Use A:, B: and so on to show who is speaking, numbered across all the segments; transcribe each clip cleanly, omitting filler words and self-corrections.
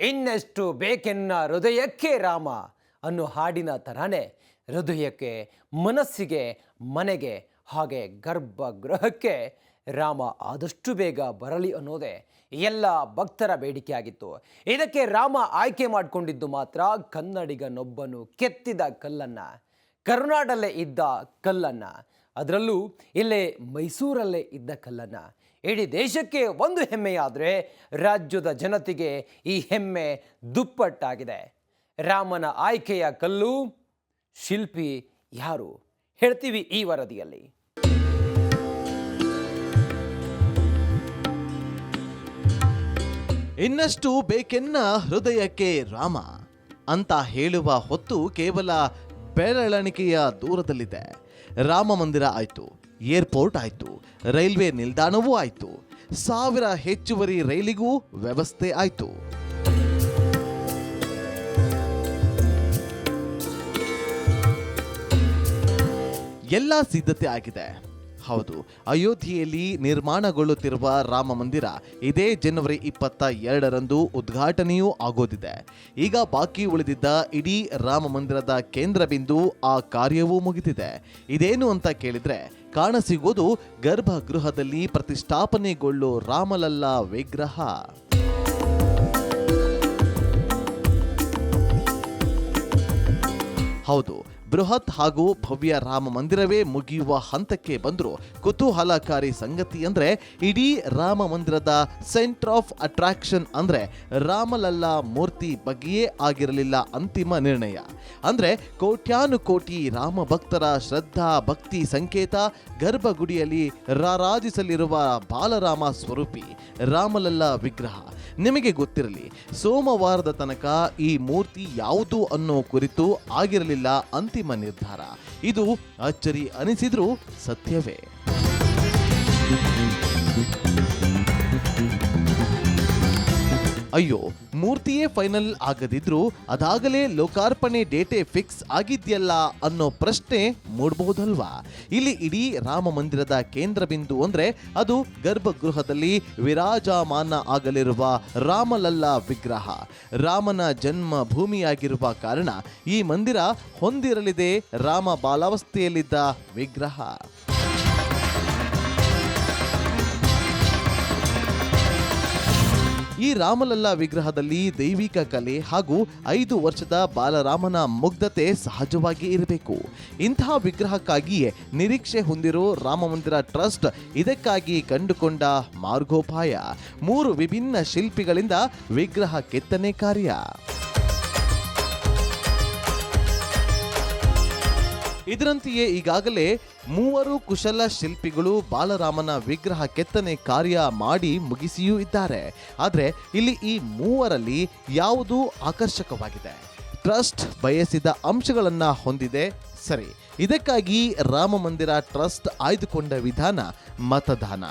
A: ಇನ್ನೆಷ್ಟು ಬೇಕೆನ್ನ ಹೃದಯಕ್ಕೆ ರಾಮ ಅನ್ನೋ ಹಾಡಿನ ಥರನೇ ಹೃದಯಕ್ಕೆ, ಮನಸ್ಸಿಗೆ, ಮನೆಗೆ, ಹಾಗೆ ಗರ್ಭಗೃಹಕ್ಕೆ ರಾಮ ಆದಷ್ಟು ಬೇಗ ಬರಲಿ ಅನ್ನೋದೇ ಎಲ್ಲ ಭಕ್ತರ ಬೇಡಿಕೆಯಾಗಿತ್ತು. ಇದಕ್ಕೆ ರಾಮ ಆಯ್ಕೆ ಮಾಡಿಕೊಂಡಿದ್ದು ಮಾತ್ರ ಕನ್ನಡಿಗನೊಬ್ಬನು ಕೆತ್ತಿದ ಕಲ್ಲನ್ನು, ಕರುನಾಡಲ್ಲೇ ಇದ್ದ ಕಲ್ಲನ್ನು, ಅದರಲ್ಲೂ ಇಲ್ಲೇ ಮೈಸೂರಲ್ಲೇ ಇದ್ದ ಕಲ್ಲನ್ನು. ಇಡೀ ದೇಶಕ್ಕೆ ಒಂದು ಹೆಮ್ಮೆಯಾದರೆ ರಾಜ್ಯದ ಜನತೆಗೆ ಈ ಹೆಮ್ಮೆ ದುಪ್ಪಟ್ಟಾಗಿದೆ. ರಾಮನ ಆಯ್ಕೆಯ ಕಲ್ಲು, ಶಿಲ್ಪಿ ಯಾರು ಹೇಳ್ತೀವಿ ಈ ವರದಿಯಲ್ಲಿ.
B: ಇನ್ನಷ್ಟು ಬೇಕೆನ್ನ ಹೃದಯಕ್ಕೆ ರಾಮ ಅಂತ ಹೇಳುವ ಹೊತ್ತು ಕೇವಲ ಬೆರಳೆಣಿಕೆಯ ದೂರದಲ್ಲಿದೆ. ರಾಮ ಮಂದಿರ ಆಯಿತು, ಏರ್ಪೋರ್ಟ್ ಆಯಿತು, ರೈಲ್ವೆ ನಿಲ್ದಾಣವೂ ಆಯಿತು, 1000 ಹೆಚ್ಚುವರಿ ರೈಲಿಗೂ ವ್ಯವಸ್ಥೆ ಆಯಿತು. ಎಲ್ಲ ಸಿದ್ಧತೆ ಆಗಿದೆ. ಹೌದು, ಅಯೋಧ್ಯೆಯಲ್ಲಿ ನಿರ್ಮಾಣಗೊಳ್ಳುತ್ತಿರುವ ರಾಮ ಮಂದಿರ ಇದೇ ಜನವರಿ 22ರಂದು ಉದ್ಘಾಟನೆಯೂ ಆಗೋದಿದೆ. ಈಗ ಬಾಕಿ ಉಳಿದಿದ್ದ ಇಡೀ ರಾಮ ಮಂದಿರದ ಕೇಂದ್ರ ಬಿಂದು ಆ ಕಾರ್ಯವೂ ಮುಗಿದಿದೆ. ಇದೇನು ಅಂತ ಕೇಳಿದ್ರೆ ಕಾಣಸಿಗೋದು ಗರ್ಭಗೃಹದಲ್ಲಿ ಪ್ರತಿಷ್ಠಾಪನೆಗೊಳ್ಳೋ ರಾಮಲಲ್ಲಾ ವಿಗ್ರಹ. ಹೌದು, ಬೃಹತ್ ಹಾಗೂ ಭವ್ಯ ರಾಮ ಮಂದಿರವೇ ಮುಗಿಯುವ ಹಂತಕ್ಕೆ ಬಂದರೂ ಕುತೂಹಲಕಾರಿ ಸಂಗತಿ ಅಂದ್ರೆ ಇಡೀ ರಾಮ ಮಂದಿರದ ಸೆಂಟರ್ ಆಫ್ ಅಟ್ರಾಕ್ಷನ್ ಅಂದ್ರೆ ರಾಮಲಲ್ಲಾ ಮೂರ್ತಿ ಬಗ್ಗೆಯೇ ಆಗಿರಲಿಲ್ಲ ಅಂತಿಮ ನಿರ್ಣಯ. ಅಂದ್ರೆ ಕೋಟ್ಯಾನುಕೋಟಿ ರಾಮ ಭಕ್ತರ ಶ್ರದ್ಧಾ ಭಕ್ತಿ ಸಂಕೇತ ಗರ್ಭಗುಡಿಯಲ್ಲಿ ರಾರಾಜಿಸಲಿರುವ ಬಾಲರಾಮ ಸ್ವರೂಪಿ ರಾಮಲಲ್ಲಾ ವಿಗ್ರಹ. ನಿಮಗೆ ಗೊತ್ತಿರಲಿ, ಸೋಮವಾರದ ತನಕ ಈ ಮೂರ್ತಿ ಯಾವುದು ಅನ್ನೋ ಕುರಿತು ಆಗಿರಲಿಲ್ಲ ಅಂತಿಮ ನಿರ್ಧಾರ. ಇದು ಅಚ್ಚರಿ ಅನಿಸಿದ್ರೂ ಸತ್ಯವೇ. ಅಯ್ಯೋ, ಮೂರ್ತಿಯೇ ಫೈನಲ್ ಆಗದಿದ್ರೂ ಅದಾಗಲೇ ಲೋಕಾರ್ಪಣೆ ಡೇಟೆ ಫಿಕ್ಸ್ ಆಗಿದ್ಯಲ್ಲ ಅನ್ನೋ ಪ್ರಶ್ನೆ ಮೂಡಬಹುದಲ್ವಾ? ಇಲ್ಲಿ ಇಡೀ ರಾಮ ಮಂದಿರದ ಕೇಂದ್ರ ಬಿಂದು ಅಂದ್ರೆ ಅದು ಗರ್ಭಗೃಹದಲ್ಲಿ ವಿರಾಜಮಾನ ಆಗಲಿರುವ ರಾಮಲಲ್ಲಾ ವಿಗ್ರಹ. ರಾಮನ ಜನ್ಮ ಭೂಮಿಯಾಗಿರುವ ಕಾರಣ ಈ ಮಂದಿರ ಹೊಂದಿರಲಿದೆ ರಾಮ ಬಾಲಾವಸ್ಥೆಯಲ್ಲಿದ್ದ ವಿಗ್ರಹ. ಈ ರಾಮಲಲ್ಲಾ ವಿಗ್ರಹದಲ್ಲಿ ದೈವಿಕ ಕಲೆ ಹಾಗೂ 5 ವರ್ಷದ ಬಾಲರಾಮನ ಮುಗ್ಧತೆ ಸಹಜವಾಗಿ ಇರಬೇಕು. ಇಂತಹ ವಿಗ್ರಹಕ್ಕಾಗಿಯೇ ನಿರೀಕ್ಷೆ ಹೊಂದಿರೋ ರಾಮ ಮಂದಿರ ಟ್ರಸ್ಟ್ ಇದಕ್ಕಾಗಿ ಕಂಡುಕೊಂಡ ಮಾರ್ಗೋಪಾಯ 3 ವಿಭಿನ್ನ ಶಿಲ್ಪಿಗಳಿಂದ ವಿಗ್ರಹ ಕೆತ್ತನೆ ಕಾರ್ಯ. ಇದರಂತೆಯೇ ಈಗಾಗಲೇ 3 ಕುಶಲ ಶಿಲ್ಪಿಗಳು ಬಾಲರಾಮನ ವಿಗ್ರಹ ಕೆತ್ತನೆ ಕಾರ್ಯ ಮಾಡಿ ಮುಗಿಸಿಯೂ ಇದ್ದಾರೆ. ಆದರೆ ಇಲ್ಲಿ ಈ 3ರಲ್ಲಿ ಯಾವುದು ಆಕರ್ಷಕವಾಗಿದೆ, ಟ್ರಸ್ಟ್ ಬಯಸಿದ ಅಂಶಗಳನ್ನ ಹೊಂದಿದೆ. ಸರಿ, ಇದಕ್ಕಾಗಿ ರಾಮ ಮಂದಿರ ಟ್ರಸ್ಟ್ ಆಯ್ದುಕೊಂಡ ವಿಧಾನ ಮತದಾನ.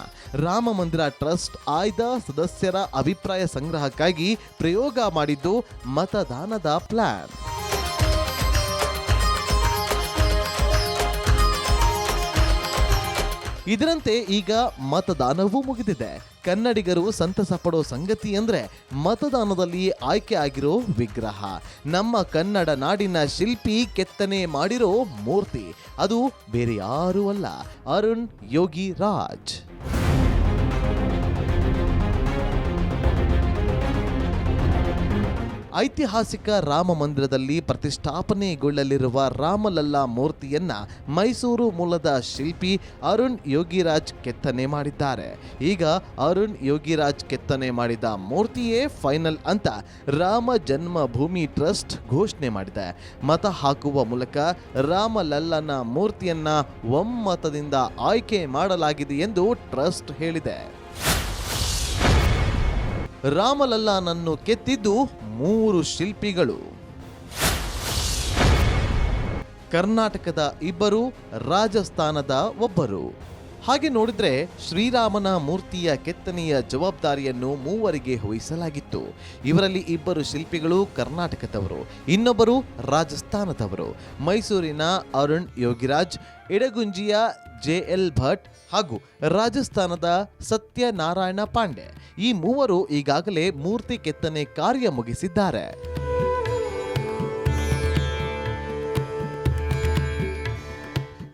B: ರಾಮ ಮಂದಿರ ಟ್ರಸ್ಟ್ ಆಯ್ದ ಸದಸ್ಯರ ಅಭಿಪ್ರಾಯ ಸಂಗ್ರಹಕ್ಕಾಗಿ ಪ್ರಯೋಗ ಮಾಡಿದ್ದು ಮತದಾನದ ಪ್ಲಾನ್. ಇದರಂತೆ ಈಗ ಮತದಾನವೂ ಮುಗಿದಿದೆ. ಕನ್ನಡಿಗರು ಸಂತಸ ಪಡೋ ಸಂಗತಿ ಅಂದ್ರೆ ಮತದಾನದಲ್ಲಿ ಆಯ್ಕೆ ಆಗಿರೋ ವಿಗ್ರಹ ನಮ್ಮ ಕನ್ನಡ ನಾಡಿನ ಶಿಲ್ಪಿ ಕೆತ್ತನೆ ಮಾಡಿರೋ ಮೂರ್ತಿ. ಅದು ಬೇರೆ ಯಾರೂ ಅಲ್ಲ, ಅರುಣ್ ಯೋಗಿ ರಾಜ್. ಐತಿಹಾಸಿಕ ರಾಮ ಮಂದಿರದಲ್ಲಿ ಪ್ರತಿಷ್ಠಾಪನೆಗೊಳ್ಳಲಿರುವ ರಾಮಲಲ್ಲಾ ಮೂರ್ತಿಯನ್ನ ಮೈಸೂರು ಮೂಲದ ಶಿಲ್ಪಿ ಅರುಣ್ ಯೋಗಿರಾಜ್ ಕೆತ್ತನೆ ಮಾಡಿದ್ದಾರೆ. ಈಗ ಅರುಣ್ ಯೋಗಿರಾಜ್ ಕೆತ್ತನೆ ಮಾಡಿದ ಮೂರ್ತಿಯೇ ಫೈನಲ್ ಅಂತ ರಾಮ ಜನ್ಮಭೂಮಿ ಟ್ರಸ್ಟ್ ಘೋಷಣೆ ಮಾಡಿದೆ. ಮತ ಹಾಕುವ ಮೂಲಕ ರಾಮಲಲ್ಲನ ಮೂರ್ತಿಯನ್ನ ಒಮ್ಮತದಿಂದ ಆಯ್ಕೆ ಮಾಡಲಾಗಿದೆ ಎಂದು ಟ್ರಸ್ಟ್ ಹೇಳಿದೆ. ರಾಮಲಲ್ಲಾನನ್ನು ಕೆತ್ತಿದ್ದು 3 ಶಿಲ್ಪಿಗಳು. ಕರ್ನಾಟಕದ 2, ರಾಜಸ್ಥಾನದ 1 ಹಾಗೆ ನೋಡಿದ್ರೆ ಶ್ರೀರಾಮನ ಮೂರ್ತಿಯ ಕೆತ್ತನೆಯ ಜವಾಬ್ದಾರಿಯನ್ನು ಮೂವರಿಗೆ ವಹಿಸಲಾಗಿತ್ತು. ಇವರಲ್ಲಿ ಇಬ್ಬರು ಶಿಲ್ಪಿಗಳು ಕರ್ನಾಟಕದವರು, ಇನ್ನೊಬ್ಬರು ರಾಜಸ್ಥಾನದವರು. ಮೈಸೂರಿನ ಅರುಣ್ ಯೋಗಿರಾಜ್, ಇಡಗುಂಜಿಯ JL ಭಟ್ ಹಾಗೂ ರಾಜಸ್ಥಾನದ ಸತ್ಯನಾರಾಯಣ ಪಾಂಡೆ. ಈ ಮೂವರು ಈಗಾಗಲೇ ಮೂರ್ತಿ ಕೆತ್ತನೆ ಕಾರ್ಯ ಮುಗಿಸಿದ್ದಾರೆ.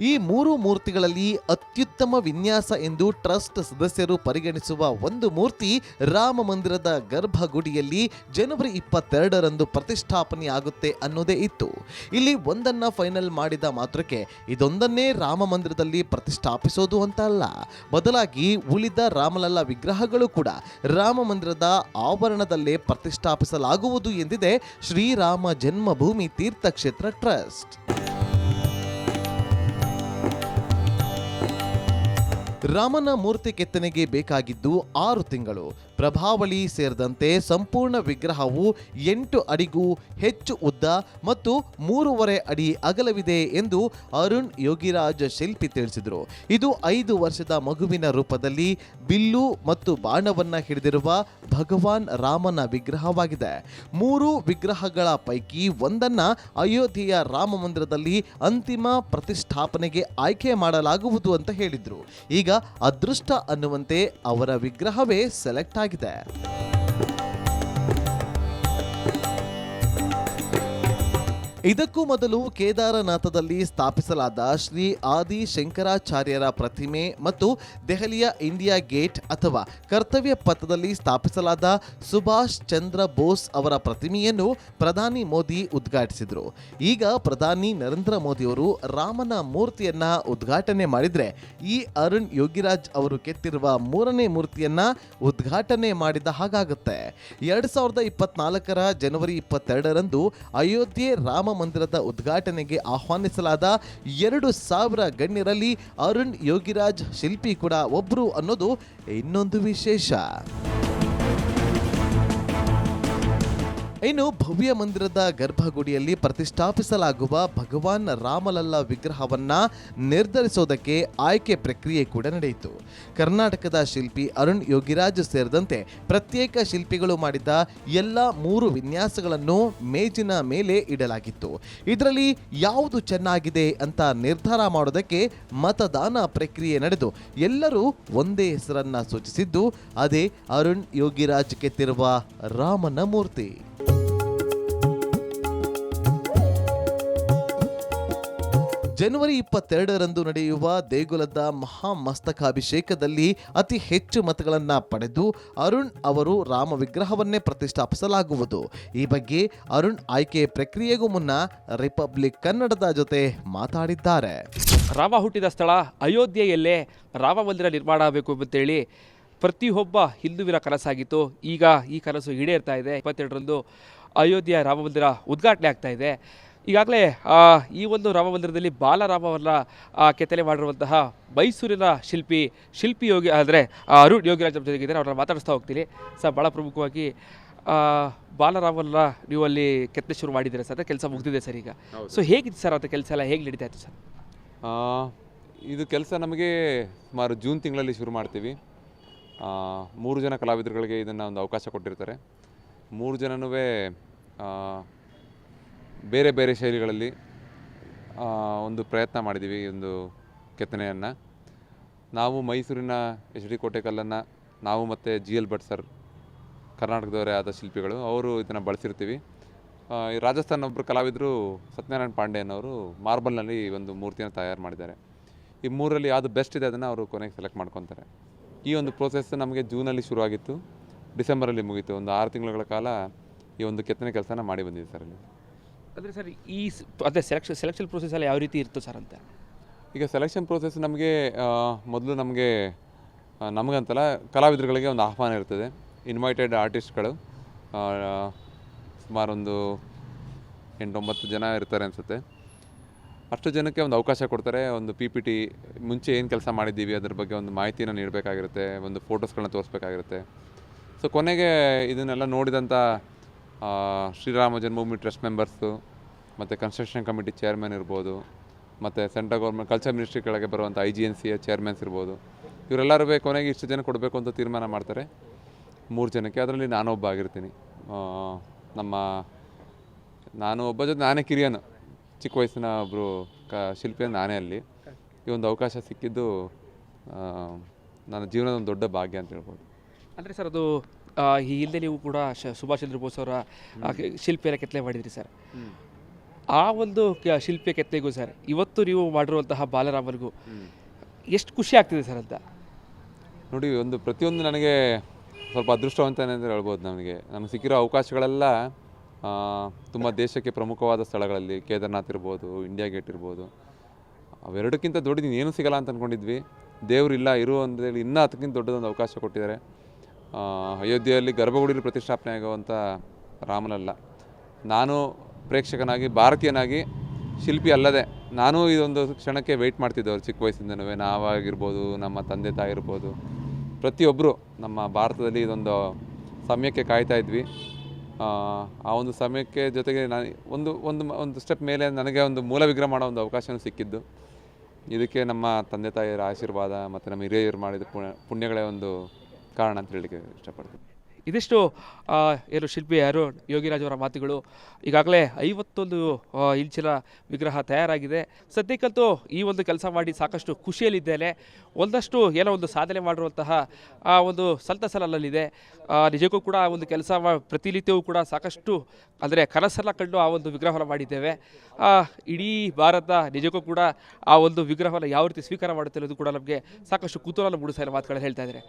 B: ಈ ಮೂರು ಮೂರ್ತಿಗಳಲ್ಲಿ ಅತ್ಯುತ್ತಮ ವಿನ್ಯಾಸ ಎಂದು ಟ್ರಸ್ಟ್ ಸದಸ್ಯರು ಪರಿಗಣಿಸುವ ಒಂದು ಮೂರ್ತಿ ರಾಮ ಮಂದಿರದ ಗರ್ಭಗುಡಿಯಲ್ಲಿ ಜನವರಿ 22ರಂದು ಪ್ರತಿಷ್ಠಾಪನೆಯಾಗುತ್ತೆ ಅನ್ನೋದೇ ಇತ್ತು. ಇಲ್ಲಿ ಒಂದನ್ನ ಫೈನಲ್ ಮಾಡಿದ ಮಾತ್ರಕ್ಕೆ ಇದೊಂದನ್ನೇ ರಾಮ ಮಂದಿರದಲ್ಲಿ ಪ್ರತಿಷ್ಠಾಪಿಸೋದು ಅಂತ ಅಲ್ಲ, ಬದಲಾಗಿ ಉಳಿದ ರಾಮಲಲ್ಲ ವಿಗ್ರಹಗಳು ಕೂಡ ರಾಮ ಮಂದಿರದ ಆವರಣದಲ್ಲೇ ಪ್ರತಿಷ್ಠಾಪಿಸಲಾಗುವುದು ಎಂದಿದೆ ಶ್ರೀರಾಮ ಜನ್ಮಭೂಮಿ ತೀರ್ಥಕ್ಷೇತ್ರ ಟ್ರಸ್ಟ್. ರಾಮನ ಮೂರ್ತಿ ಕೆತ್ತನೆಗೆ ಬೇಕಾಗಿದ್ದು 6 ತಿಂಗಳು. ಪ್ರಭಾವಳಿ ಸೇರಿದಂತೆ ಸಂಪೂರ್ಣ ವಿಗ್ರಹವು 8 ಅಡಿಗೂ ಹೆಚ್ಚು ಉದ್ದ ಮತ್ತು 3.5 ಅಡಿ ಅಗಲವಿದೆ ಎಂದು ಅರುಣ್ ಯೋಗಿರಾಜ್ ಶಿಲ್ಪಿ ತಿಳಿಸಿದರು. ಇದು 5 ವರ್ಷದ ಮಗುವಿನ ರೂಪದಲ್ಲಿ ಬಿಲ್ಲು ಮತ್ತು ಬಾಣವನ್ನ ಹಿಡಿದಿರುವ ಭಗವಾನ್ ರಾಮನ ವಿಗ್ರಹವಾಗಿದೆ. 3 ವಿಗ್ರಹಗಳ ಪೈಕಿ ಒಂದನ್ನ ಅಯೋಧ್ಯೆಯ ರಾಮ ಮಂದಿರದಲ್ಲಿ ಅಂತಿಮ ಪ್ರತಿಷ್ಠಾಪನೆಗೆ ಆಯ್ಕೆ ಮಾಡಲಾಗುವುದು ಅಂತ ಹೇಳಿದ್ರು. ಈಗ ಅದೃಷ್ಟ ಅನ್ನುವಂತೆ ಅವರ ವಿಗ್ರಹವೇ ಸೆಲೆಕ್ಟ್ ಆಗಿದೆ. ಇದಕ್ಕೂ ಮೊದಲು ಕೇದಾರನಾಥದಲ್ಲಿ ಸ್ಥಾಪಿಸಲಾದ ಶ್ರೀ ಆದಿ ಶಂಕರಾಚಾರ್ಯರ ಪ್ರತಿಮೆ ಮತ್ತು ದೆಹಲಿಯ ಇಂಡಿಯಾ ಗೇಟ್ ಅಥವಾ ಕರ್ತವ್ಯ ಪಥದಲ್ಲಿ ಸ್ಥಾಪಿಸಲಾದ ಸುಭಾಷ್ ಚಂದ್ರ ಬೋಸ್ ಅವರ ಪ್ರತಿಮೆಯನ್ನು ಪ್ರಧಾನಿ ಮೋದಿ ಉದ್ಘಾಟಿಸಿದರು. ಈಗ ಪ್ರಧಾನಿ ನರೇಂದ್ರ ಮೋದಿಯವರು ರಾಮನ ಮೂರ್ತಿಯನ್ನ ಉದ್ಘಾಟನೆ ಮಾಡಿದ್ರೆ, ಈ ಅರುಣ್ ಯೋಗಿರಾಜ್ ಅವರು ಕೆತ್ತಿರುವ 3ನೇ ಮೂರ್ತಿಯನ್ನ ಉದ್ಘಾಟನೆ ಮಾಡಿದ ಹಾಗಾಗುತ್ತೆ. 2024ರ ಜನವರಿ 22ರಂದು ಅಯೋಧ್ಯೆ ರಾಮ ಮಂದಿರದ ಉದ್ಘಾಟನೆಗೆ ಆಹ್ವಾನಿಸಲಾದ 2,000 ಗಣ್ಯರಲ್ಲಿ ಅರುಣ್ ಯೋಗಿರಾಜ್ ಶಿಲ್ಪಿ ಕೂಡ ಒಬ್ರು ಅನ್ನೋದು ಇನ್ನೊಂದು ವಿಶೇಷ. ಇನ್ನು ಭವ್ಯ ಮಂದಿರದ ಗರ್ಭಗುಡಿಯಲ್ಲಿ ಪ್ರತಿಷ್ಠಾಪಿಸಲಾಗುವ ಭಗವಾನ್ ರಾಮಲಲ್ಲ ವಿಗ್ರಹವನ್ನ ನಿರ್ಧರಿಸೋದಕ್ಕೆ ಆಯ್ಕೆ ಪ್ರಕ್ರಿಯೆ ಕೂಡ ನಡೆಯಿತು. ಕರ್ನಾಟಕದ ಶಿಲ್ಪಿ ಅರುಣ್ ಯೋಗಿರಾಜ್ ಸೇರಿದಂತೆ ಪ್ರತ್ಯೇಕ ಶಿಲ್ಪಿಗಳು ಮಾಡಿದ ಎಲ್ಲ 3 ವಿನ್ಯಾಸಗಳನ್ನು ಮೇಜಿನ ಮೇಲೆ ಇಡಲಾಗಿತ್ತು. ಇದರಲ್ಲಿ ಯಾವುದು ಚೆನ್ನಾಗಿದೆ ಅಂತ ನಿರ್ಧಾರ ಮಾಡೋದಕ್ಕೆ ಮತದಾನ ಪ್ರಕ್ರಿಯೆ ನಡೆದು ಎಲ್ಲರೂ ಒಂದೇ ಹೆಸರನ್ನ ಸೂಚಿಸಿದ್ದು ಅದೇ ಅರುಣ್ ಯೋಗಿರಾಜ್ ಕೆತ್ತಿರುವ ರಾಮನ ಮೂರ್ತಿ. ಜನವರಿ 22ರಂದು ನಡೆಯುವ ದೇಗುಲದ ಮಹಾಮಸ್ತಕಾಭಿಷೇಕದಲ್ಲಿ ಅತಿ ಹೆಚ್ಚು ಮತಗಳನ್ನು ಪಡೆದು ಅರುಣ್ ಅವರು ರಾಮ ವಿಗ್ರಹವನ್ನೇ ಪ್ರತಿಷ್ಠಾಪಿಸಲಾಗುವುದು. ಈ ಬಗ್ಗೆ ಅರುಣ್ ಆಯ್ಕೆ ಪ್ರಕ್ರಿಯೆಗೂ ಮುನ್ನ ರಿಪಬ್ಲಿಕ್ ಕನ್ನಡದ ಜೊತೆ ಮಾತಾಡಿದ್ದಾರೆ.
C: ರಾಮ ಹುಟ್ಟಿದ ಸ್ಥಳ ಅಯೋಧ್ಯೆಯಲ್ಲೇ ರಾಮ ಮಂದಿರ ನಿರ್ಮಾಣ ಆಗಬೇಕು ಅಂತೇಳಿ ಪ್ರತಿಯೊಬ್ಬ ಹಿಂದುವಿನ ಕನಸಾಗಿತ್ತು. ಈಗ ಈ ಕನಸು ಈಡೇರ್ತಾ ಇದೆ. 22ರಂದು ಅಯೋಧ್ಯೆಯ ರಾಮ ಮಂದಿರ ಉದ್ಘಾಟನೆ ಆಗ್ತಾ ಇದೆ. ಈಗಾಗಲೇ ಈ ಒಂದು ರಾಮ ಮಂದಿರದಲ್ಲಿ ಬಾಲರಾಮವನ್ನ ಕೆತ್ತನೆ ಮಾಡಿರುವಂತಹ ಮೈಸೂರಿನ ಶಿಲ್ಪಿ ಯೋಗಿ ಅಂದರೆ ಅರುಣ್ ಯೋಗಿರಾಜ್ ಜೊತೆಗಿದ್ದಾರೆ. ಅವ್ರನ್ನ ಮಾತಾಡಿಸ್ತಾ ಹೋಗ್ತೀನಿ. ಸರ್, ಭಾಳ ಪ್ರಮುಖವಾಗಿ ಬಾಲರಾಮನ್ನ ನೀವು ಅಲ್ಲಿ ಕೆತ್ತನೆ ಶುರು ಮಾಡಿದ್ದೀರಾ ಸರ್, ಕೆಲಸ ಮುಗಿದಿದೆ ಸರ್ ಈಗ. ಸೊ ಹೇಗಿತ್ತು ಸರ್ ಅದು ಕೆಲಸ ಎಲ್ಲ ಹೇಗೆ ನಡೀತಾ ಇತ್ತು ಸರ್?
D: ಇದು ಕೆಲಸ ನಮಗೆ ಸುಮಾರು ಜೂನ್ ತಿಂಗಳಲ್ಲಿ ಶುರು ಮಾಡ್ತೀವಿ. 3 ಜನ ಕಲಾವಿದರುಗಳಿಗೆ ಇದನ್ನು ಒಂದು ಅವಕಾಶ ಕೊಟ್ಟಿರ್ತಾರೆ. 3 ಜನನೂ ಬೇರೆ ಬೇರೆ ಶೈಲಿಗಳಲ್ಲಿ ಒಂದು ಪ್ರಯತ್ನ ಮಾಡಿದ್ದೀವಿ. ಈ ಒಂದು ಕೆತ್ತನೆಯನ್ನು ನಾವು ಮೈಸೂರಿನ HD ಕೋಟೆ ಕಲ್ಲನ್ನು ನಾವು ಮತ್ತು GL ಭಟ್ ಸರ್, ಕರ್ನಾಟಕದವರೇ ಆದ ಶಿಲ್ಪಿಗಳು, ಅವರು ಇದನ್ನು ಬಳಸಿರ್ತೀವಿ. ರಾಜಸ್ಥಾನ ಒಬ್ಬರು ಕಲಾವಿದರು ಸತ್ಯನಾರಾಯಣ ಪಾಂಡೆ ಅನ್ನೋರು ಮಾರ್ಬಲ್ನಲ್ಲಿ ಒಂದು ಮೂರ್ತಿಯನ್ನು ತಯಾರು ಮಾಡಿದ್ದಾರೆ. ಈ 3ರಲ್ಲಿ ಯಾವುದು ಬೆಸ್ಟ್ ಇದೆ ಅದನ್ನು ಅವರು ಕೊನೆಗೆ ಸೆಲೆಕ್ಟ್ ಮಾಡ್ಕೊತಾರೆ. ಈ ಒಂದು ಪ್ರೋಸೆಸ್ ನಮಗೆ ಜೂನಲ್ಲಿ ಶುರುವಾಗಿತ್ತು, ಡಿಸೆಂಬರಲ್ಲಿ ಮುಗೀತು. ಒಂದು 6 ತಿಂಗಳ ಕಾಲ ಈ ಒಂದು ಕೆತ್ತನೆ ಕೆಲಸನ ಮಾಡಿ ಬಂದಿದೆ ಸರ್. ಅಲ್ಲಿ
C: ಅಂದರೆ ಸರ್ ಈ ಅದೇ ಸೆಲೆಕ್ಷನ್ ಪ್ರೋಸೆಸ್ ಎಲ್ಲ ಯಾವ ರೀತಿ ಇತ್ತು ಸರ್ ಅಂತ?
D: ಈಗ ಸೆಲೆಕ್ಷನ್ ಪ್ರೋಸೆಸ್ ನಮಗೆ ಮೊದಲು ನಮಗಂತಲ್ಲ ಕಲಾವಿದರುಗಳಿಗೆ ಒಂದು ಆಹ್ವಾನ ಇರ್ತದೆ. ಇನ್ವೈಟೆಡ್ ಆರ್ಟಿಸ್ಟ್ಗಳು ಸುಮಾರೊಂದು 8-9 ಜನ ಇರ್ತಾರೆ ಅನಿಸುತ್ತೆ. ಅಷ್ಟು ಜನಕ್ಕೆ ಒಂದು ಅವಕಾಶ ಕೊಡ್ತಾರೆ. ಒಂದು PPT ಮುಂಚೆ ಏನು ಕೆಲಸ ಮಾಡಿದ್ದೀವಿ ಅದ್ರ ಬಗ್ಗೆ ಒಂದು ಮಾಹಿತಿನ ನೀಡಬೇಕಾಗಿರುತ್ತೆ, ಒಂದು ಫೋಟೋಸ್ಗಳನ್ನ ತೋರಿಸ್ಬೇಕಾಗಿರುತ್ತೆ. ಸೊ ಕೊನೆಗೆ ಇದನ್ನೆಲ್ಲ ನೋಡಿದಂಥ ಶ್ರೀರಾಮ ಜನ್ಮಭೂಮಿ ಟ್ರಸ್ಟ್ ಮೆಂಬರ್ಸು ಮತ್ತು ಕನ್ಸ್ಟ್ರಕ್ಷನ್ ಕಮಿಟಿ ಚೇರ್ಮನ್ ಇರ್ಬೋದು, ಮತ್ತು ಸೆಂಟ್ರಲ್ ಗೌರ್ಮೆಂಟ್ ಕಲ್ಚರ್ ಮಿನಿಸ್ಟ್ರಿ ಕೆಳಗೆ ಬರುವಂಥ IGNCA ಚೇರ್ಮನ್ಸ್ ಇರ್ಬೋದು, ಇವರೆಲ್ಲರೂ ಕೊನೆಗೆ ಇಷ್ಟು ಜನ ಕೊಡಬೇಕು ಅಂತ ತೀರ್ಮಾನ ಮಾಡ್ತಾರೆ, 3 ಜನಕ್ಕೆ. ಅದರಲ್ಲಿ ನಾನೊಬ್ಬ ಆಗಿರ್ತೀನಿ. ನಾನು ಒಬ್ಬ ಜೊತೆ ನಾನೇ ಕಿರಿಯನು, ಚಿಕ್ಕ ವಯಸ್ಸಿನ ಒಬ್ಬರು ಶಿಲ್ಪಿಯ ನಾನೇ ಅಲ್ಲಿ. ಈ ಒಂದು ಅವಕಾಶ ಸಿಕ್ಕಿದ್ದು ನನ್ನ ಜೀವನದ ಒಂದು ದೊಡ್ಡ ಭಾಗ್ಯ ಅಂತ ಹೇಳ್ಬೋದು.
C: ಅಂದರೆ ಸರ್ ಅದು ಈ ಹಿಂದೆ ನೀವು ಕೂಡ ಸುಭಾಷ್ ಚಂದ್ರ ಬೋಸ್ ಅವರ ಶಿಲ್ಪಿಯನ್ನು ಕೆತ್ತನೆ ಮಾಡಿದ್ರಿ ಸರ್. ಆ ಒಂದು ಶಿಲ್ಪಿಯ ಕೆತ್ತನೆಗೂ ಸರ್ ಇವತ್ತು ನೀವು ಮಾಡಿರುವಂತಹ ಬಾಲರಾಮನಿಗೂ ಎಷ್ಟು ಖುಷಿ ಆಗ್ತಿದೆ ಸರ್ ಅಂತ
D: ನೋಡಿ. ಪ್ರತಿಯೊಂದು ನನಗೆ ಸ್ವಲ್ಪ ಅದೃಷ್ಟವಂತನೇ ಅಂತ ಹೇಳ್ಬೋದು. ನನಗೆ ಸಿಕ್ಕಿರೋ ಅವಕಾಶಗಳೆಲ್ಲ ತುಂಬ ದೇಶಕ್ಕೆ ಪ್ರಮುಖವಾದ ಸ್ಥಳಗಳಲ್ಲಿ, ಕೇದಾರ್ನಾಥ್ ಇರ್ಬೋದು, ಇಂಡಿಯಾ ಗೇಟ್ ಇರ್ಬೋದು, ಅವೆರಡಕ್ಕಿಂತ ದೊಡ್ಡದು ಏನೂ ಸಿಗಲ್ಲ ಅಂತ ಅಂದ್ಕೊಂಡಿದ್ವಿ. ದೇವರಿಲ್ಲ ಇರುವಂಥೇಳಿ ಇನ್ನೂ ಅದಕ್ಕಿಂತ ದೊಡ್ಡದೊಂದು ಅವಕಾಶ ಕೊಟ್ಟಿದ್ದಾರೆ. ಅಯೋಧ್ಯೆಯಲ್ಲಿ ಗರ್ಭಗುಡಿಯಲ್ಲಿ ಪ್ರತಿಷ್ಠಾಪನೆ ಆಗುವಂಥ ರಾಮನಲ್ಲ, ನಾನು ಪ್ರೇಕ್ಷಕನಾಗಿ, ಭಾರತೀಯನಾಗಿ, ಶಿಲ್ಪಿ ಅಲ್ಲದೆ ನಾನು ಇದೊಂದು ಕ್ಷಣಕ್ಕೆ ವೆಯ್ಟ್ ಮಾಡ್ತಿದ್ದವರು ಚಿಕ್ಕ ವಯಸ್ಸಿಂದನೂ. ನಾವಾಗಿರ್ಬೋದು, ನಮ್ಮ ತಂದೆ ತಾಯಿ ಇರ್ಬೋದು, ಪ್ರತಿಯೊಬ್ಬರು ನಮ್ಮ ಭಾರತದಲ್ಲಿ ಇದೊಂದು ಸಮಯಕ್ಕೆ ಕಾಯ್ತಾ ಇದ್ವಿ. ಆ ಒಂದು ಸಮಯಕ್ಕೆ ಜೊತೆಗೆ ನಾನು ಒಂದು ಸ್ಟೆಪ್ ಮೇಲೆ ನನಗೆ ಒಂದು ಮೂಲ ವಿಗ್ರಹ ಮಾಡೋ ಒಂದು ಅವಕಾಶವೂ ಸಿಕ್ಕಿದ್ದು. ಇದಕ್ಕೆ ನಮ್ಮ ತಂದೆ ತಾಯಿಯರ ಆಶೀರ್ವಾದ ಮತ್ತು ನಮ್ಮ ಹಿರಿಯರು ಮಾಡಿದ ಪುಣ್ಯಗಳೇ ಒಂದು ಕಾರಣ ಅಂತ ಹೇಳಲಿಕ್ಕೆ ಇಷ್ಟಪಡ್ತೀನಿ.
C: ಇದಿಷ್ಟು ಏನು ಶಿಲ್ಪಿ ಅರುಣ್ ಯೋಗಿರಾಜ್ ಅವರ ಮಾತುಗಳು. ಈಗಾಗಲೇ 51 ಇಂಚಿನ ವಿಗ್ರಹ ತಯಾರಾಗಿದೆ. ಸದ್ಯಕ್ಕಂತೂ ಈ ಒಂದು ಕೆಲಸ ಮಾಡಿ ಸಾಕಷ್ಟು ಖುಷಿಯಲ್ಲಿದ್ದೇನೆ. ಒಂದಷ್ಟು ಏನೋ ಒಂದು ಸಾಧನೆ ಮಾಡಿರುವಂತಹ ಆ ಒಂದು ಸಂತಸಲಲ್ಲಿದೆ. ನಿಜಕ್ಕೂ ಕೂಡ ಆ ಒಂದು ಕೆಲಸ ಪ್ರತಿನಿತ್ಯವೂ ಕೂಡ ಸಾಕಷ್ಟು ಅಂದರೆ ಕನಸೆಲ್ಲ ಕಂಡು ಆ ಒಂದು ವಿಗ್ರಹವನ್ನು ಮಾಡಿದ್ದೇವೆ. ಇಡೀ ಭಾರತ ನಿಜಕ್ಕೂ ಕೂಡ ಆ ಒಂದು ವಿಗ್ರಹವನ್ನು ಯಾವ ರೀತಿ ಸ್ವೀಕಾರ ಮಾಡುತ್ತೆ ಅನ್ನೋದು ಕೂಡ ನಮಗೆ ಸಾಕಷ್ಟು ಕುತೂಹಲ ಮೂಡಿಸೋ ಮಾತುಗಳು ಹೇಳ್ತಾ ಇದ್ದಾರೆ.